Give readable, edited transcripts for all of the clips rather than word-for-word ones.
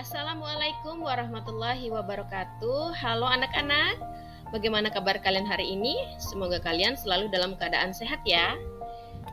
Assalamualaikum warahmatullahi wabarakatuh. Halo anak-anak, bagaimana kabar kalian hari ini? Semoga kalian selalu dalam keadaan sehat ya.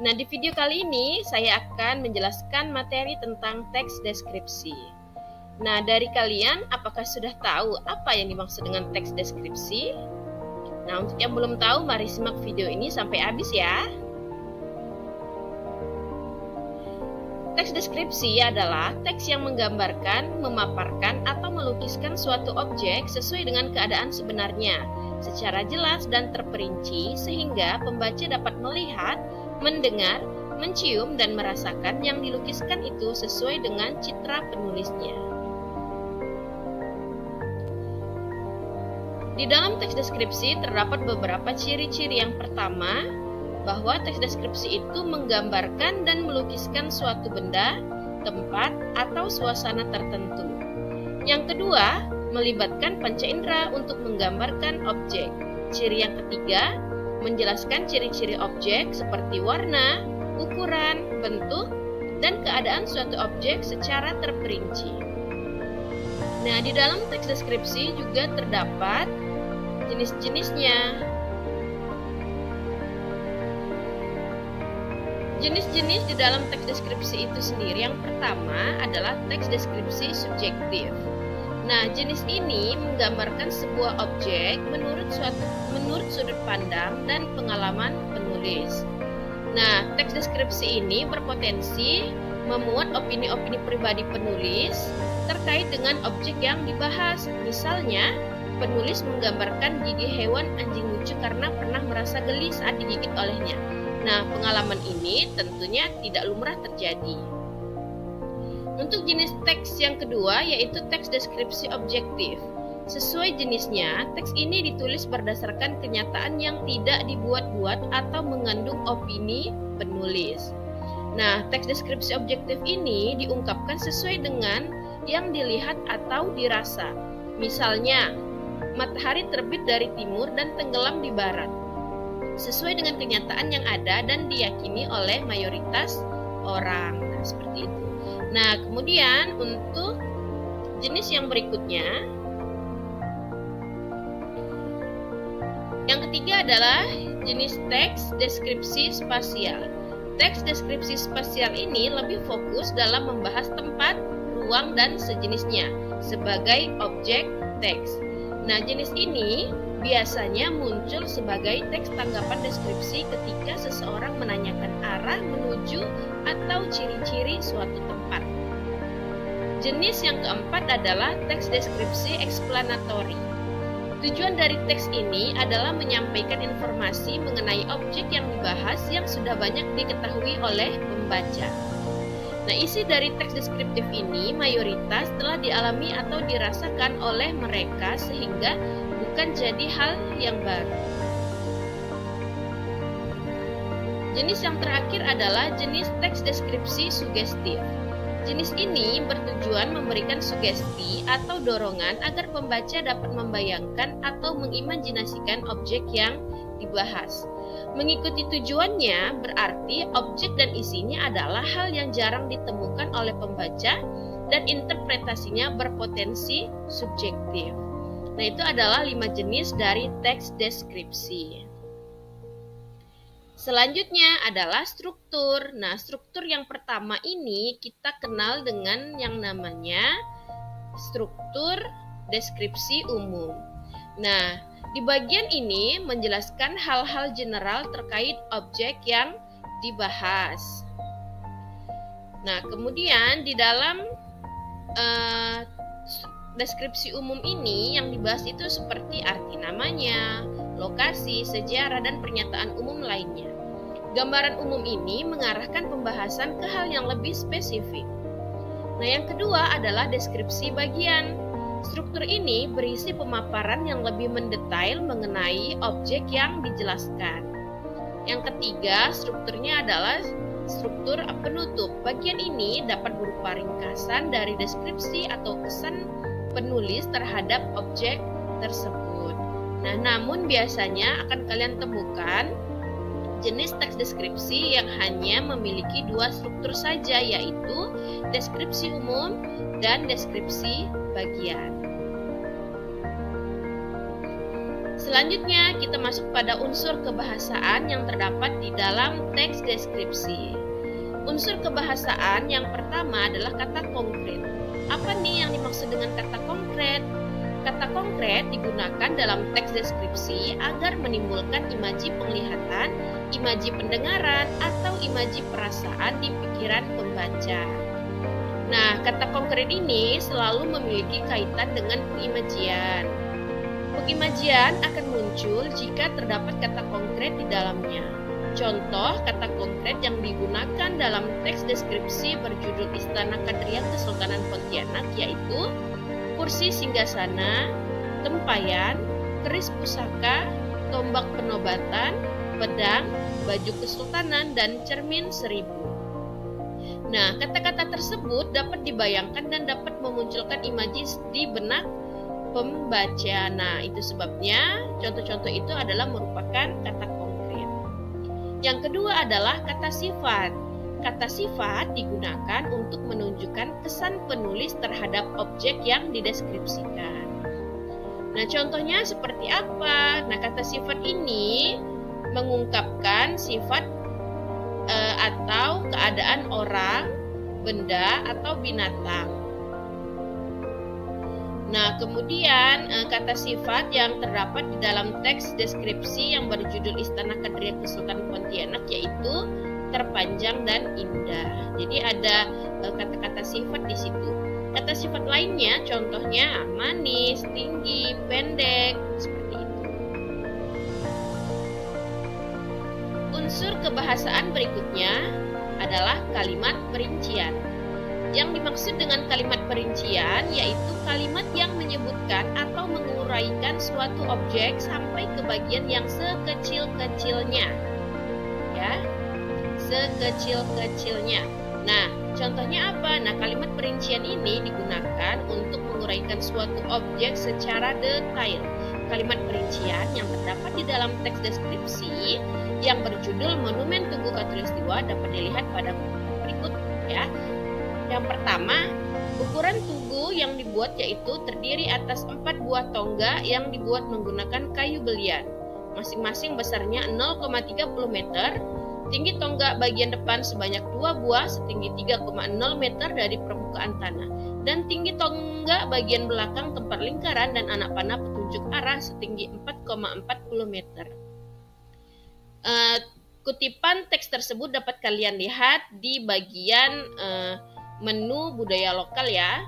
Nah, di video kali ini saya akan menjelaskan materi tentang teks deskripsi. Nah, dari kalian apakah sudah tahu apa yang dimaksud dengan teks deskripsi? Nah, untuk yang belum tahu, mari simak video ini sampai habis ya. Teks deskripsi adalah teks yang menggambarkan, memaparkan, atau melukiskan suatu objek sesuai dengan keadaan sebenarnya, secara jelas dan terperinci sehingga pembaca dapat melihat, mendengar, mencium, dan merasakan yang dilukiskan itu sesuai dengan citra penulisnya. Di dalam teks deskripsi terdapat beberapa ciri-ciri. Yang pertama, bahwa teks deskripsi itu menggambarkan dan melukiskan suatu benda, tempat, atau suasana tertentu. Yang kedua, melibatkan panca indera untuk menggambarkan objek. Ciri yang ketiga, menjelaskan ciri-ciri objek seperti warna, ukuran, bentuk, dan keadaan suatu objek secara terperinci. Nah, di dalam teks deskripsi juga terdapat jenis-jenisnya. Jenis-jenis di dalam teks deskripsi itu sendiri, yang pertama adalah teks deskripsi subjektif. Nah, jenis ini menggambarkan sebuah objek menurut sudut pandang dan pengalaman penulis. Nah, teks deskripsi ini berpotensi memuat opini-opini pribadi penulis terkait dengan objek yang dibahas. Misalnya, penulis menggambarkan gigi hewan anjing lucu karena pernah merasa geli saat digigit olehnya. Nah, pengalaman ini tentunya tidak lumrah terjadi. Untuk jenis teks yang kedua yaitu teks deskripsi objektif. Sesuai jenisnya, teks ini ditulis berdasarkan kenyataan yang tidak dibuat-buat atau mengandung opini penulis. Nah, teks deskripsi objektif ini diungkapkan sesuai dengan yang dilihat atau dirasa. Misalnya, matahari terbit dari timur dan tenggelam di barat, sesuai dengan kenyataan yang ada dan diyakini oleh mayoritas orang. Nah, seperti itu. Nah, kemudian untuk jenis yang berikutnya, yang ketiga adalah jenis teks deskripsi spasial. Teks deskripsi spasial ini lebih fokus dalam membahas tempat, ruang, dan sejenisnya sebagai objek teks. Nah, jenis ini biasanya muncul sebagai teks tanggapan deskripsi ketika seseorang menanyakan arah menuju atau ciri-ciri suatu tempat. Jenis yang keempat adalah teks deskripsi eksplanatori. Tujuan dari teks ini adalah menyampaikan informasi mengenai objek yang dibahas yang sudah banyak diketahui oleh pembaca. Nah, isi dari teks deskriptif ini mayoritas telah dialami atau dirasakan oleh mereka sehingga bukan jadi hal yang baru. Jenis yang terakhir adalah jenis teks deskripsi sugestif. Jenis ini bertujuan memberikan sugesti atau dorongan agar pembaca dapat membayangkan atau mengimajinasikan objek yang dibahas. Mengikuti tujuannya berarti objek dan isinya adalah hal yang jarang ditemukan oleh pembaca dan interpretasinya berpotensi subjektif. Nah, itu adalah 5 jenis dari teks deskripsi. Selanjutnya adalah struktur. Nah, struktur yang pertama ini kita kenal dengan yang namanya struktur deskripsi umum. Nah, di bagian ini menjelaskan hal-hal general terkait objek yang dibahas. Nah, kemudian di dalam deskripsi umum ini yang dibahas itu seperti arti namanya, lokasi, sejarah, dan pernyataan umum lainnya. Gambaran umum ini mengarahkan pembahasan ke hal yang lebih spesifik. Nah, yang kedua adalah deskripsi bagian. Struktur ini berisi pemaparan yang lebih mendetail mengenai objek yang dijelaskan. Yang ketiga, strukturnya adalah struktur penutup. Bagian ini dapat berupa ringkasan dari deskripsi atau kesan penulis terhadap objek tersebut. Nah, namun biasanya akan kalian temukan jenis teks deskripsi yang hanya memiliki dua struktur saja, yaitu deskripsi umum dan deskripsi bagian. Selanjutnya kita masuk pada unsur kebahasaan yang terdapat di dalam teks deskripsi. Unsur kebahasaan yang pertama adalah kata konkret. Apa nih yang dimaksud dengan kata konkret? Kata konkret digunakan dalam teks deskripsi agar menimbulkan imaji penglihatan, imaji pendengaran, atau imaji perasaan di pikiran pembaca. Nah, kata konkret ini selalu memiliki kaitan dengan pengimajian. Pengimajian akan muncul jika terdapat kata konkret di dalamnya. Contoh kata konkret yang digunakan dalam teks deskripsi berjudul Istana Kadriah Kesultanan Pontianak yaitu kursi singgasana, tempayan, keris pusaka, tombak penobatan, pedang, baju kesultanan, dan cermin seribu. Nah, kata-kata tersebut dapat dibayangkan dan dapat memunculkan imaji di benak pembaca. Nah, itu sebabnya contoh-contoh itu adalah merupakan kata konkret. Yang kedua adalah kata sifat. Kata sifat digunakan untuk menunjukkan kesan penulis terhadap objek yang dideskripsikan. Nah, contohnya seperti apa? Nah, kata sifat ini mengungkapkan sifat atau keadaan orang, benda, atau binatang. Nah, kemudian kata sifat yang terdapat di dalam teks deskripsi yang berjudul Istana Kadriah Kesultanan Pontianak yaitu terpanjang dan indah. Jadi ada kata-kata sifat di situ. Kata sifat lainnya contohnya manis, tinggi, pendek, seperti itu. Unsur kebahasaan berikutnya adalah kalimat perincian. Yang dimaksud dengan kalimat perincian yaitu kalimat yang menyebutkan atau menguraikan suatu objek sampai ke bagian yang sekecil-kecilnya. Ya, sekecil-kecilnya. Nah, contohnya apa? Nah, kalimat perincian ini digunakan untuk menguraikan suatu objek secara detail. Kalimat perincian yang terdapat di dalam teks deskripsi yang berjudul Monumen Tugu Khatulistiwa dapat dilihat pada berikut ya. Yang pertama, ukuran tugu yang dibuat yaitu terdiri atas 4 buah tonggak yang dibuat menggunakan kayu belian. Masing-masing besarnya 0,30 meter. Tinggi tonggak bagian depan sebanyak 2 buah setinggi 3,0 meter dari permukaan tanah. Dan tinggi tonggak bagian belakang tempat lingkaran dan anak panah petunjuk arah setinggi 4,40 meter. Kutipan teks tersebut dapat kalian lihat di bagian menu budaya lokal ya.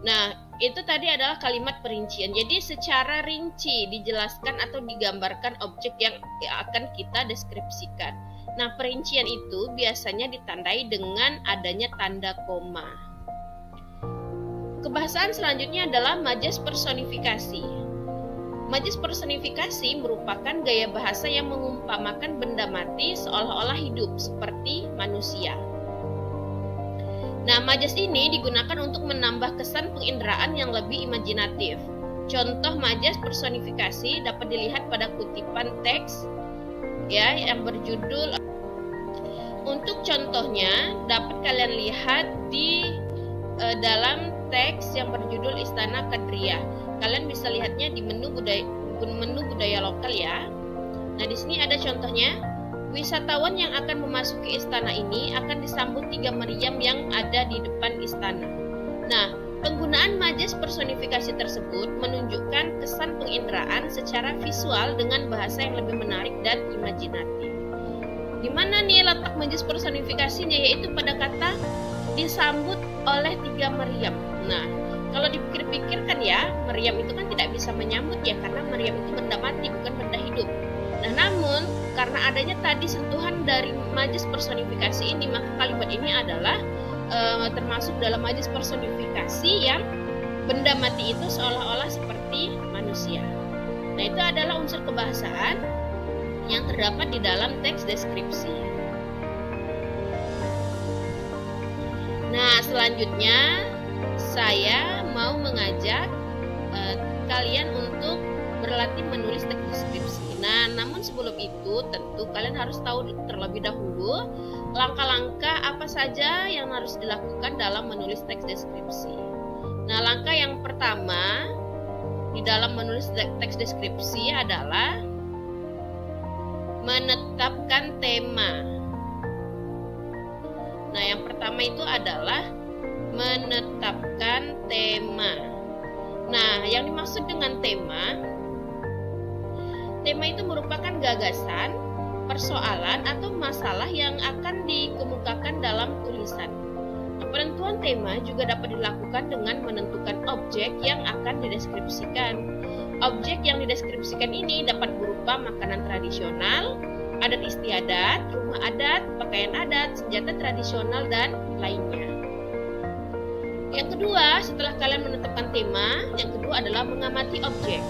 Nah, itu tadi adalah kalimat perincian. Jadi secara rinci dijelaskan atau digambarkan objek yang akan kita deskripsikan. Nah, perincian itu biasanya ditandai dengan adanya tanda koma. Kebahasaan selanjutnya adalah majas personifikasi. Majas personifikasi merupakan gaya bahasa yang mengumpamakan benda mati seolah-olah hidup seperti manusia. Nah, majas ini digunakan untuk menambah kesan penginderaan yang lebih imajinatif. Contoh majas personifikasi dapat dilihat pada kutipan teks ya yang berjudul. Untuk contohnya dapat kalian lihat di dalam teks yang berjudul Istana Kadriah. Kalian bisa lihatnya di menu budaya lokal ya. Nah, di sini ada contohnya. Wisatawan yang akan memasuki istana ini akan disambut 3 meriam yang ada di depan istana. Nah, penggunaan majas personifikasi tersebut menunjukkan kesan penginderaan secara visual dengan bahasa yang lebih menarik dan imajinatif. Di mana nih letak majas personifikasinya? Yaitu pada kata disambut oleh 3 meriam. Nah, kalau dipikir-pikirkan ya, meriam itu kan tidak bisa menyambut ya, karena meriam itu benda mati bukan benda hidup. Nah, namun karena adanya tadi sentuhan dari majas personifikasi ini, maka kalimat ini adalah termasuk dalam majas personifikasi yang benda mati itu seolah-olah seperti manusia. Nah, itu adalah unsur kebahasaan yang terdapat di dalam teks deskripsi. Nah, selanjutnya saya mau mengajak kalian untuk berlatih menulis teks deskripsi. Nah, namun sebelum itu tentu kalian harus tahu terlebih dahulu langkah-langkah apa saja yang harus dilakukan dalam menulis teks deskripsi. Nah, langkah yang pertama di dalam menulis teks deskripsi adalah menetapkan tema. Nah, yang pertama itu adalah menetapkan tema. Nah, yang dimaksud dengan tema itu merupakan gagasan, persoalan, atau masalah yang akan dikemukakan dalam tulisan. Nah, penentuan tema juga dapat dilakukan dengan menentukan objek yang akan dideskripsikan. Objek yang dideskripsikan ini dapat berupa makanan tradisional, adat istiadat, rumah adat, pakaian adat, senjata tradisional, dan lainnya. Yang kedua, setelah kalian menentukan tema, yang kedua adalah mengamati objek.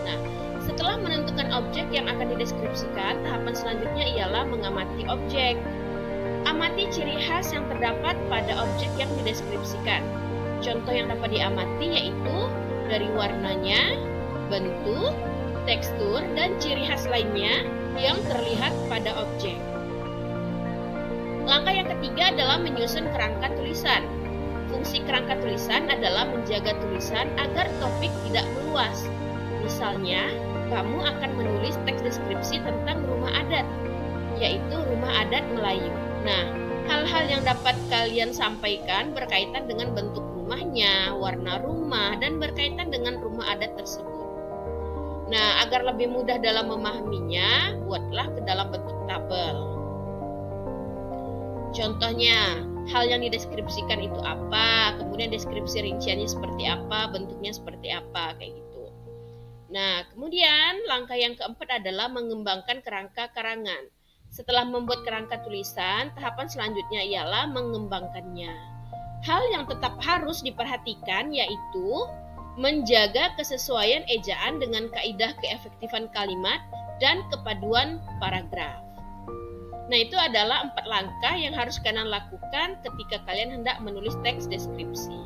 Nah, setelah menentukan objek yang akan dideskripsikan, tahapan selanjutnya ialah mengamati objek. Amati ciri khas yang terdapat pada objek yang dideskripsikan. Contoh yang dapat diamati yaitu dari warnanya, bentuk, tekstur, dan ciri khas lainnya yang terlihat pada objek. Langkah yang ketiga adalah menyusun kerangka tulisan. Fungsi kerangka tulisan adalah menjaga tulisan agar topik tidak meluas. Misalnya, kamu akan menulis teks deskripsi tentang rumah adat, yaitu rumah adat Melayu. Nah, hal-hal yang dapat kalian sampaikan berkaitan dengan bentuk rumahnya, warna rumah, dan berkaitan dengan rumah adat tersebut. Nah, agar lebih mudah dalam memahaminya, buatlah ke dalam bentuk tabel. Contohnya, hal yang dideskripsikan itu apa, kemudian deskripsi rinciannya seperti apa, bentuknya seperti apa, kayak gitu. Nah, kemudian langkah yang keempat adalah mengembangkan kerangka karangan. Setelah membuat kerangka tulisan, tahapan selanjutnya ialah mengembangkannya. Hal yang tetap harus diperhatikan yaitu menjaga kesesuaian ejaan dengan kaidah keefektifan kalimat dan kepaduan paragraf. Nah, itu adalah 4 langkah yang harus kalian lakukan ketika kalian hendak menulis teks deskripsi.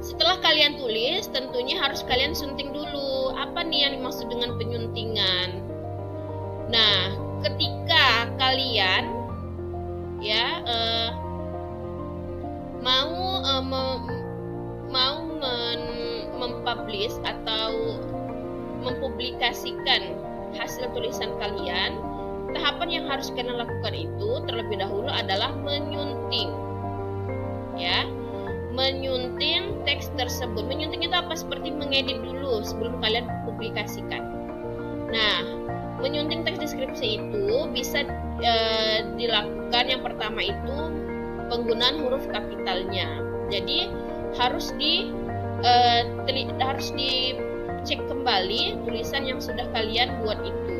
Setelah kalian tulis, tentunya harus kalian sunting dulu. Apa nih yang dimaksud dengan penyuntingan? Nah, ketika kalian mau mempublish atau mempublikasikan hasil tulisan kalian, tahapan yang harus kalian lakukan itu terlebih dahulu adalah menyunting. Ya, menyunting teks tersebut. Menyunting itu apa? Seperti mengedit dulu sebelum kalian publikasikan. Nah, menyunting teks deskripsi itu bisa dilakukan. Yang pertama itu penggunaan huruf kapitalnya. Jadi harus dicek kembali tulisan yang sudah kalian buat itu.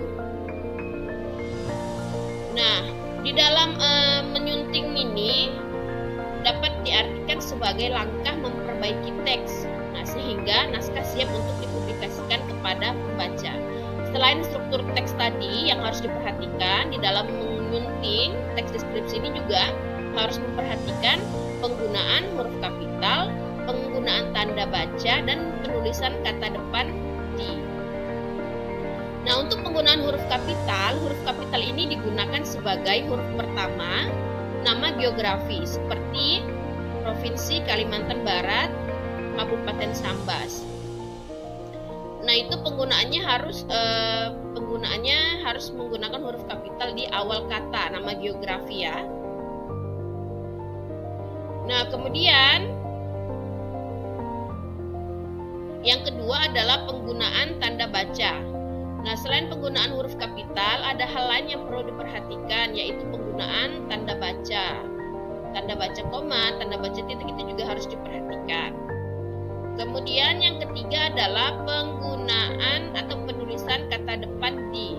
Nah, di dalam menyunting ini dapat diartikan sebagai langkah memperbaiki teks, sehingga naskah siap untuk dipublikasikan kepada pembaca. Selain struktur teks tadi yang harus diperhatikan, di dalam menyunting teks deskripsi ini juga harus memperhatikan penggunaan huruf kapital, penggunaan tanda baca, dan penulisan kata depan di. Nah, untuk penggunaan huruf kapital ini digunakan sebagai huruf pertama nama geografi seperti Provinsi Kalimantan Barat, Kabupaten Sambas. Nah, itu penggunaannya harus menggunakan huruf kapital di awal kata nama geografi ya. Nah, kemudian yang kedua adalah penggunaan tanda baca. Nah, selain penggunaan huruf kapital, ada hal lain yang perlu diperhatikan, yaitu penggunaan tanda baca. Tanda baca koma, tanda baca titik itu juga harus diperhatikan. Kemudian yang ketiga adalah penggunaan atau penulisan kata depan di.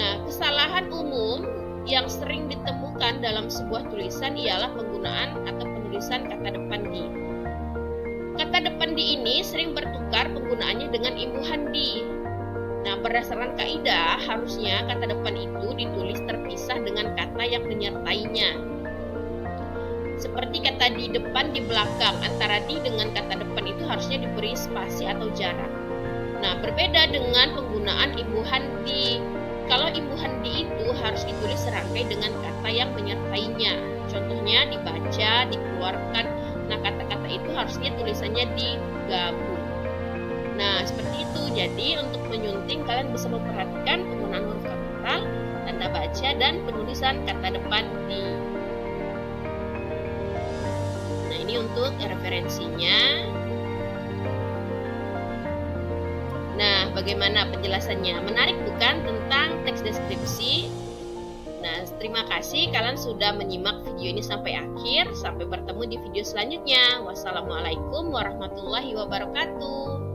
Nah, kesalahan umum yang sering ditemukan dalam sebuah tulisan ialah penggunaan atau penulisan kata depan di. Kata depan di ini sering bertukar penggunaannya dengan imbuhan di. Nah, berdasarkan kaidah, harusnya kata depan itu ditulis terpisah dengan kata yang menyertainya. Seperti kata di depan, di belakang, antara di dengan kata depan itu harusnya diberi spasi atau jarak. Nah, berbeda dengan penggunaan imbuhan di. Kalau imbuhan di itu harus ditulis serangkai dengan kata yang menyertainya. Contohnya dibaca, dikeluarkan. Nah, kata-kata itu harusnya tulisannya digabung. Nah, seperti itu. Jadi, untuk menyunting kalian bisa memperhatikan penggunaan huruf kapital, tanda baca, dan penulisan kata depan di. Nah, ini untuk referensinya. Nah, bagaimana penjelasannya? Menarik bukan tentang teks deskripsi? Nah, terima kasih kalian sudah menyimak video ini sampai akhir. Sampai bertemu di video selanjutnya. Wassalamualaikum warahmatullahi wabarakatuh.